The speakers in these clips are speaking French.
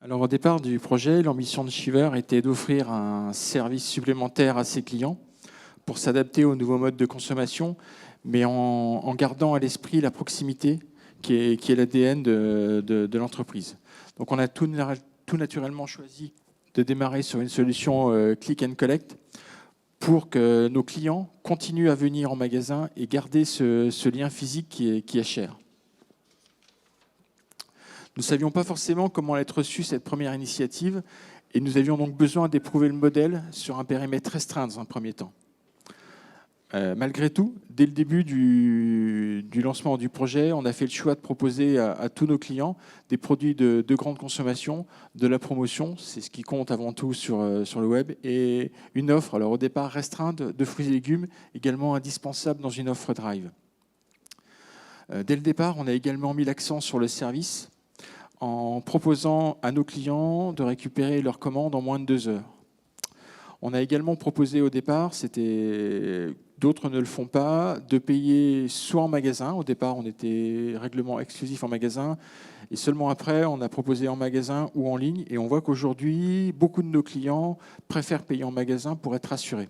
Alors au départ du projet, l'ambition de Shiver était d'offrir un service supplémentaire à ses clients pour s'adapter aux nouveaux modes de consommation, mais en gardant à l'esprit la proximité qui est l'ADN de l'entreprise. Donc on a tout naturellement choisi de démarrer sur une solution click and collect pour que nos clients continuent à venir en magasin et garder ce lien physique qui est cher. Nous ne savions pas forcément comment allait être reçue cette première initiative et nous avions donc besoin d'éprouver le modèle sur un périmètre restreint dans un premier temps. Malgré tout, dès le début du lancement du projet, on a fait le choix de proposer à tous nos clients des produits de grande consommation, de la promotion, c'est ce qui compte avant tout sur le web, et une offre, alors au départ restreinte, de fruits et légumes, également indispensable dans une offre Drive. Dès le départ, on a également mis l'accent sur le service, en proposant à nos clients de récupérer leurs commandes en moins de 2 heures. On a également proposé au départ, d'autres ne le font pas, de payer soit en magasin. Au départ, on était règlement exclusif en magasin. Et seulement après, on a proposé en magasin ou en ligne. Et on voit qu'aujourd'hui, beaucoup de nos clients préfèrent payer en magasin pour être rassurés.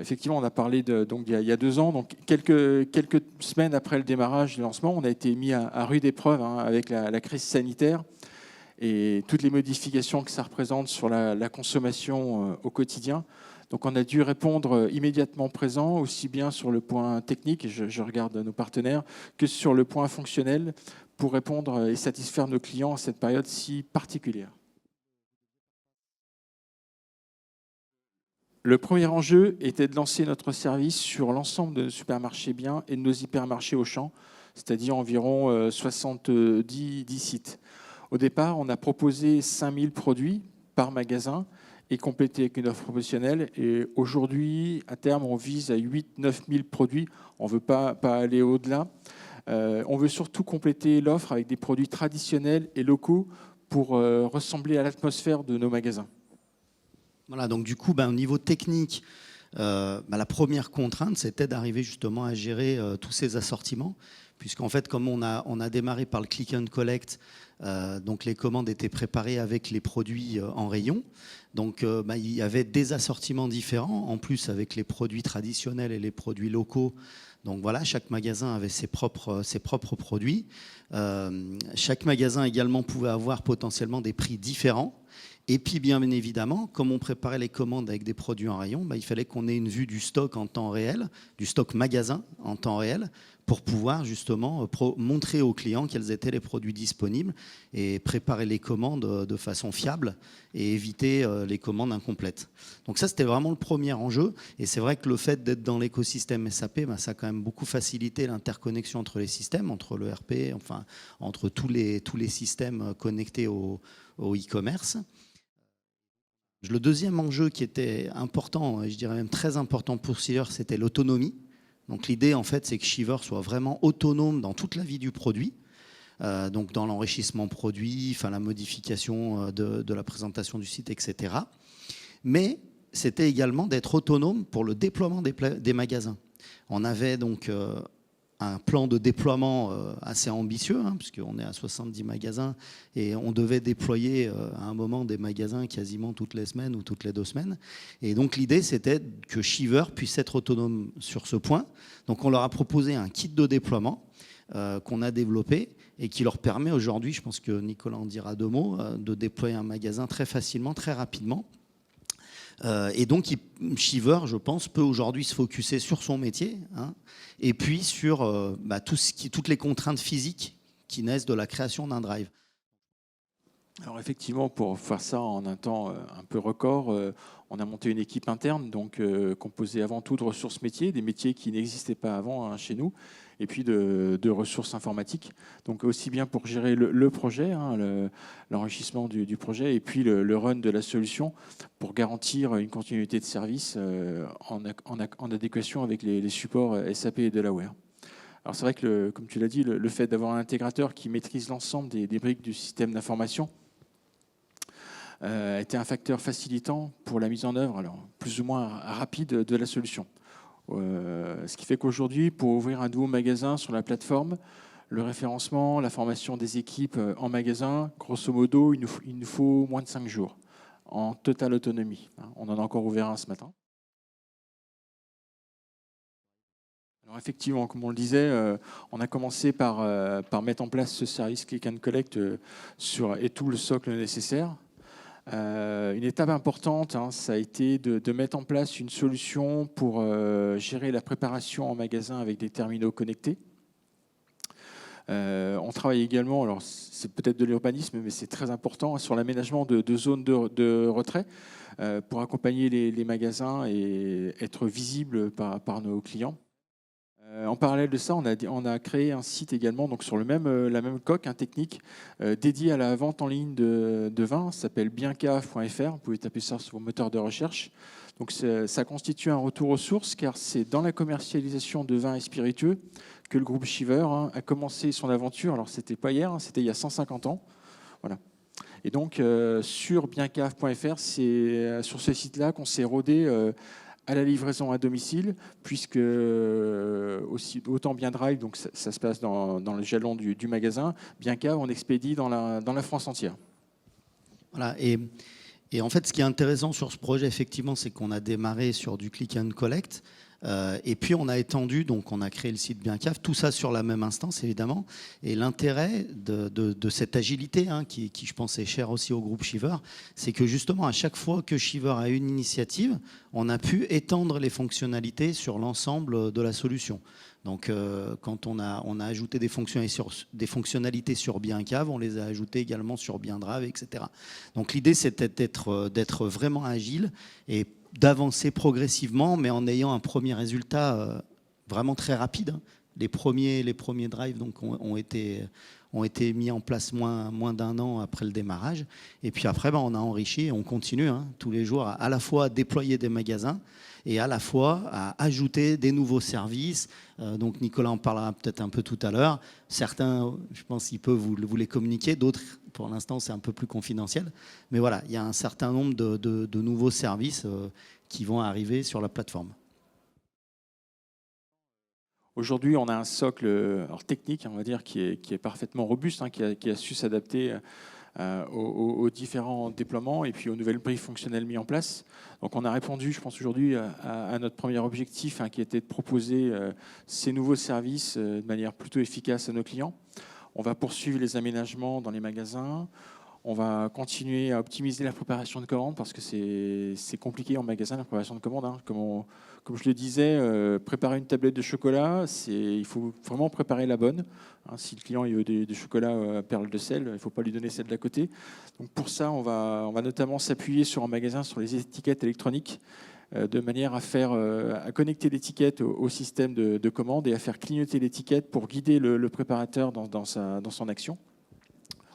Effectivement, on a parlé donc, il y a 2 ans, donc quelques semaines après le démarrage du lancement, on a été mis à rude épreuve avec la crise sanitaire et toutes les modifications que ça représente sur la consommation au quotidien. Donc on a dû répondre immédiatement présent, aussi bien sur le point technique, je regarde nos partenaires, que sur le point fonctionnel, pour répondre et satisfaire nos clients à cette période si particulière. Le premier enjeu était de lancer notre service sur l'ensemble de nos supermarchés Bien et de nos hypermarchés Auchan, c'est-à-dire environ 70 sites. Au départ, on a proposé 5000 produits par magasin et complété avec une offre promotionnelle. Et aujourd'hui, à terme, on vise à 8-9 000 produits. On ne veut pas aller au-delà. On veut surtout compléter l'offre avec des produits traditionnels et locaux pour ressembler à l'atmosphère de nos magasins. Voilà, donc du coup, au niveau technique, la première contrainte, c'était d'arriver justement à gérer tous ces assortiments, puisqu'en fait, comme on a démarré par le click and collect, donc les commandes étaient préparées avec les produits en rayon. Donc il y avait des assortiments différents, en plus avec les produits traditionnels et les produits locaux. Donc voilà, chaque magasin avait ses propres produits. Chaque magasin également pouvait avoir potentiellement des prix différents. Et puis, bien évidemment, comme on préparait les commandes avec des produits en rayon, il fallait qu'on ait une vue du stock en temps réel, du stock magasin en temps réel, pour pouvoir justement montrer aux clients quels étaient les produits disponibles et préparer les commandes de façon fiable et éviter les commandes incomplètes. Donc ça, c'était vraiment le premier enjeu. Et c'est vrai que le fait d'être dans l'écosystème SAP, ça a quand même beaucoup facilité l'interconnexion entre les systèmes, entre le RP, enfin, entre tous les systèmes connectés au e-commerce. Le deuxième enjeu qui était important, et je dirais même très important pour Shiver, c'était l'autonomie. Donc l'idée, en fait, c'est que Shiver soit vraiment autonome dans toute la vie du produit, donc dans l'enrichissement produit, enfin la modification de la présentation du site, etc. Mais c'était également d'être autonome pour le déploiement des magasins. On avait donc un plan de déploiement assez ambitieux, puisqu'on est à 70 magasins et on devait déployer à un moment des magasins quasiment toutes les semaines ou toutes les 2 semaines. Et donc l'idée, c'était que Shiver puisse être autonome sur ce point. Donc on leur a proposé un kit de déploiement qu'on a développé et qui leur permet aujourd'hui, je pense que Nicolas en dira 2 mots, de déployer un magasin très facilement, très rapidement. Et donc, Shiver, je pense, peut aujourd'hui se focuser sur son métier, et puis sur toutes les contraintes physiques qui naissent de la création d'un drive. Alors effectivement, pour faire ça en un temps un peu record, on a monté une équipe interne, donc composée avant tout de ressources métiers, des métiers qui n'existaient pas avant chez nous, et puis de ressources informatiques. Donc aussi bien pour gérer le projet, l'enrichissement du projet, et puis le run de la solution, pour garantir une continuité de service en adéquation avec les supports SAP et Delaware. Alors c'est vrai que, comme tu l'as dit, le fait d'avoir un intégrateur qui maîtrise l'ensemble des briques du système d'information était un facteur facilitant pour la mise en œuvre, alors plus ou moins rapide, de la solution. Ce qui fait qu'aujourd'hui, pour ouvrir un nouveau magasin sur la plateforme, Le référencement, la formation des équipes en magasin, grosso modo, il nous faut moins de 5 jours en totale autonomie. On en a encore ouvert un ce matin. Alors effectivement, comme on le disait, on a commencé par mettre en place ce service Click and Collect et tout le socle nécessaire. Une étape importante, ça a été de mettre en place une solution pour gérer la préparation en magasin avec des terminaux connectés. On travaille également, alors c'est peut-être de l'urbanisme, mais c'est très important, sur l'aménagement de zones de retrait pour accompagner les magasins et être visible par nos clients. En parallèle de ça, on a créé un site également, donc sur la même coque technique, dédié à la vente en ligne de vin. Ça s'appelle bienCave.fr. Vous pouvez taper ça sur vos moteurs de recherche. Donc ça constitue un retour aux sources, car c'est dans la commercialisation de vins et spiritueux que le groupe Shiver a commencé son aventure. Alors c'était pas hier, c'était il y a 150 ans. Voilà. Et donc sur bienCave.fr, c'est sur ce site-là qu'on s'est rodé à la livraison à domicile, puisque autant BienDrive, donc ça se passe dans le jalon du magasin, BienCave, on expédie dans la France entière. Voilà, et en fait, ce qui est intéressant sur ce projet, effectivement, c'est qu'on a démarré sur du click and collect. Et puis on a étendu, donc on a créé le site BienCave, tout ça sur la même instance évidemment. Et l'intérêt de cette agilité, qui je pense est chère aussi au groupe Shiver, c'est que justement à chaque fois que Shiver a une initiative, on a pu étendre les fonctionnalités sur l'ensemble de la solution. Donc quand on a ajouté des fonctionnalités sur BienCave, on les a ajoutées également sur BienDrive, etc. Donc l'idée c'était d'être vraiment agile et d'avancer progressivement, mais en ayant un premier résultat vraiment très rapide. Les premiers drives donc, ont été mis en place moins d'un an après le démarrage. Et puis après, on a enrichi et on continue tous les jours à la fois à déployer des magasins et à la fois à ajouter des nouveaux services. Donc Nicolas en parlera peut-être un peu tout à l'heure. Certains, je pense, il peut vous les communiquer. D'autres, pour l'instant, c'est un peu plus confidentiel. Mais voilà, il y a un certain nombre de nouveaux services qui vont arriver sur la plateforme. Aujourd'hui, on a un socle technique, on va dire, qui est parfaitement robuste, qui a su s'adapter aux différents déploiements et puis aux nouvelles briques fonctionnelles mises en place. Donc on a répondu, je pense aujourd'hui, à notre premier objectif, qui était de proposer ces nouveaux services de manière plutôt efficace à nos clients. On va poursuivre les aménagements dans les magasins. On va continuer à optimiser la préparation de commandes parce que c'est compliqué en magasin, la préparation de commandes. Comme je le disais, préparer une tablette de chocolat, il faut vraiment préparer la bonne. Si le client il veut des chocolats à perles de sel, il ne faut pas lui donner celle d'à côté. Donc pour ça, on va notamment s'appuyer en magasin sur les étiquettes électroniques de manière à connecter l'étiquette au système de commande et à faire clignoter l'étiquette pour guider le préparateur dans son action.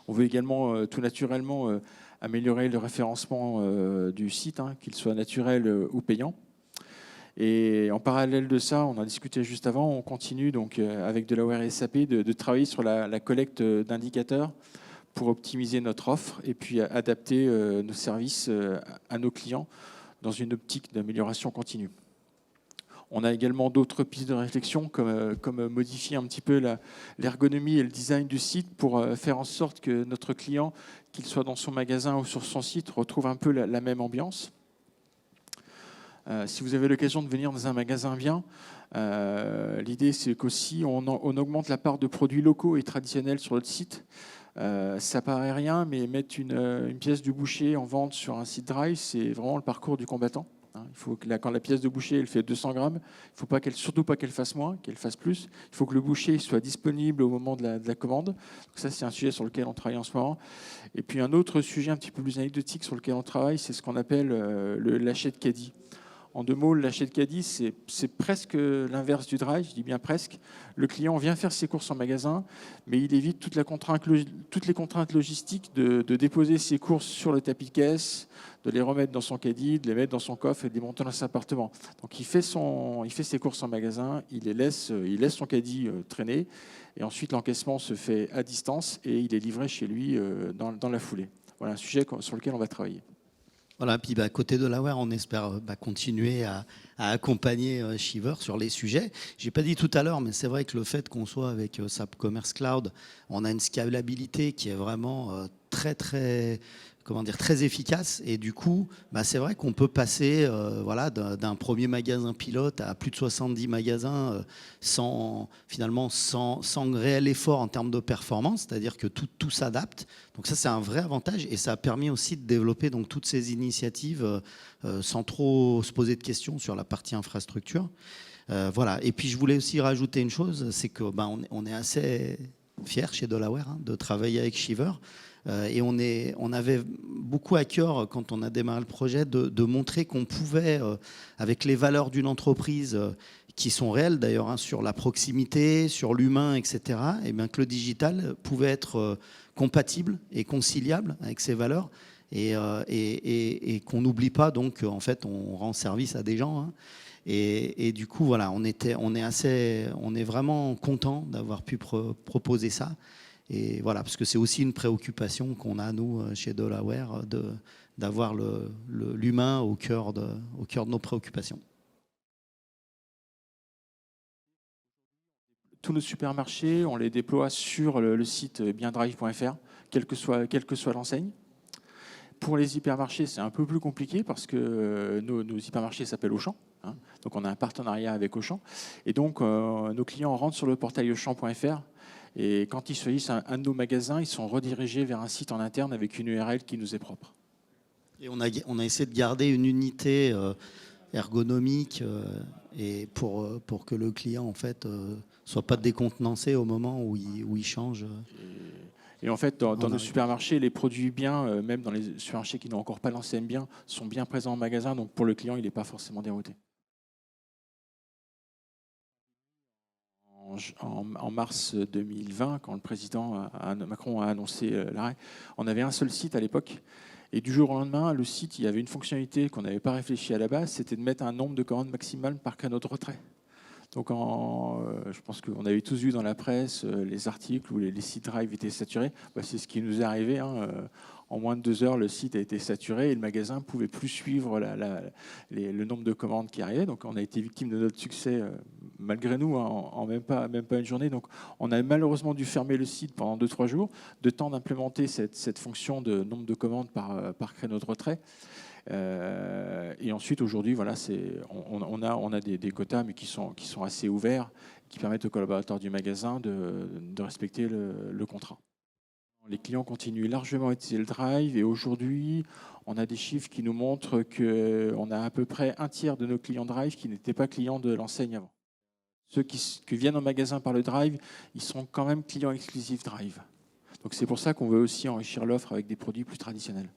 On veut également tout naturellement améliorer le référencement du site, qu'il soit naturel ou payant. Et en parallèle de ça, on en discutait juste avant, on continue donc avec Delaware SAP de travailler sur la collecte d'indicateurs pour optimiser notre offre et puis adapter nos services à nos clients dans une optique d'amélioration continue. On a également d'autres pistes de réflexion, comme modifier un petit peu l'ergonomie et le design du site pour faire en sorte que notre client, qu'il soit dans son magasin ou sur son site, retrouve un peu la même ambiance. Si vous avez l'occasion de venir dans un magasin bien, l'idée c'est qu'aussi on augmente la part de produits locaux et traditionnels sur notre site. Ça paraît rien, mais mettre une pièce du boucher en vente sur un site Drive, c'est vraiment le parcours du combattant. Il faut que quand la pièce de boucher elle fait 200 grammes, il ne faut surtout pas qu'elle fasse moins, qu'elle fasse plus. Il faut que le boucher soit disponible au moment de la commande. Donc ça, c'est un sujet sur lequel on travaille en ce moment. Et puis un autre sujet un petit peu plus anecdotique sur lequel on travaille, c'est ce qu'on appelle l'achat de caddie. En deux mots, l'achat de caddie, c'est presque l'inverse du drive, je dis bien presque. Le client vient faire ses courses en magasin, mais il évite toutes les contraintes logistiques de déposer ses courses sur le tapis de caisse, de les remettre dans son caddie, de les mettre dans son coffre et de les monter dans son appartement. Donc il fait ses courses en magasin, il laisse son caddie traîner, et ensuite l'encaissement se fait à distance et il est livré chez lui dans la foulée. Voilà un sujet sur lequel on va travailler. Voilà, puis à côté de Delaware, on espère continuer à accompagner Shiver sur les sujets. Je n'ai pas dit tout à l'heure, mais c'est vrai que le fait qu'on soit avec SAP Commerce Cloud, on a une scalabilité qui est vraiment très, très, comment dire, très efficace. Et du coup, c'est vrai qu'on peut passer voilà, d'un premier magasin pilote à plus de 70 magasins finalement sans réel effort en termes de performance, c'est-à-dire que tout s'adapte. Donc ça, c'est un vrai avantage et ça a permis aussi de développer donc, toutes ces initiatives sans trop se poser de questions sur la partie infrastructure. Voilà. Et puis, je voulais aussi rajouter une chose, c'est que on est assez fiers chez Delaware de travailler avec Shiver. Et on avait beaucoup à cœur, quand on a démarré le projet, de montrer qu'on pouvait, avec les valeurs d'une entreprise qui sont réelles d'ailleurs, sur la proximité, sur l'humain, etc., et bien que le digital pouvait être compatible et conciliable avec ces valeurs et qu'on n'oublie pas donc en fait on rend service à des gens. Et du coup voilà, on est vraiment content d'avoir pu proposer ça. Et voilà, parce que c'est aussi une préoccupation qu'on a, nous, chez Delaware, d'avoir l'humain au cœur de nos préoccupations. Tous nos supermarchés, on les déploie sur le site biendrive.fr, quelle que soit l'enseigne. Pour les hypermarchés, c'est un peu plus compliqué parce que nos hypermarchés s'appellent Auchan. Donc on a un partenariat avec Auchan. Et donc nos clients rentrent sur le portail auchan.fr. Et quand ils choisissent un de nos magasins, ils sont redirigés vers un site en interne avec une URL qui nous est propre. Et on a essayé de garder une unité ergonomique et pour que le client en fait soit pas décontenancé au moment où il change. Et en fait, dans nos supermarchés, les produits bien, même dans les supermarchés qui n'ont encore pas lancé bien, sont bien présents en magasin. Donc pour le client, il n'est pas forcément dérouté. En mars 2020, quand le président Macron a annoncé l'arrêt, on avait un seul site à l'époque. Et du jour au lendemain, le site, il y avait une fonctionnalité qu'on n'avait pas réfléchi à la base, c'était de mettre un nombre de commandes maximal par créneau de retrait. Donc je pense qu'on avait tous vu dans la presse les articles où les sites Drive étaient saturés. C'est ce qui nous est arrivé. En moins de 2 heures, le site a été saturé et le magasin ne pouvait plus suivre le nombre de commandes qui arrivaient. Donc on a été victime de notre succès malgré nous en même pas une journée. Donc on a malheureusement dû fermer le site pendant 2-3 jours, de temps d'implémenter cette fonction de nombre de commandes par créneau de retrait. Et ensuite, aujourd'hui, voilà, on a des quotas, mais qui sont assez ouverts, qui permettent aux collaborateurs du magasin de respecter le contrat. Les clients continuent largement à utiliser le Drive et aujourd'hui, on a des chiffres qui nous montrent qu'on a à peu près un tiers de nos clients Drive qui n'étaient pas clients de l'enseigne avant. Ceux qui viennent au magasin par le Drive, ils sont quand même clients exclusifs Drive. Donc c'est pour ça qu'on veut aussi enrichir l'offre avec des produits plus traditionnels.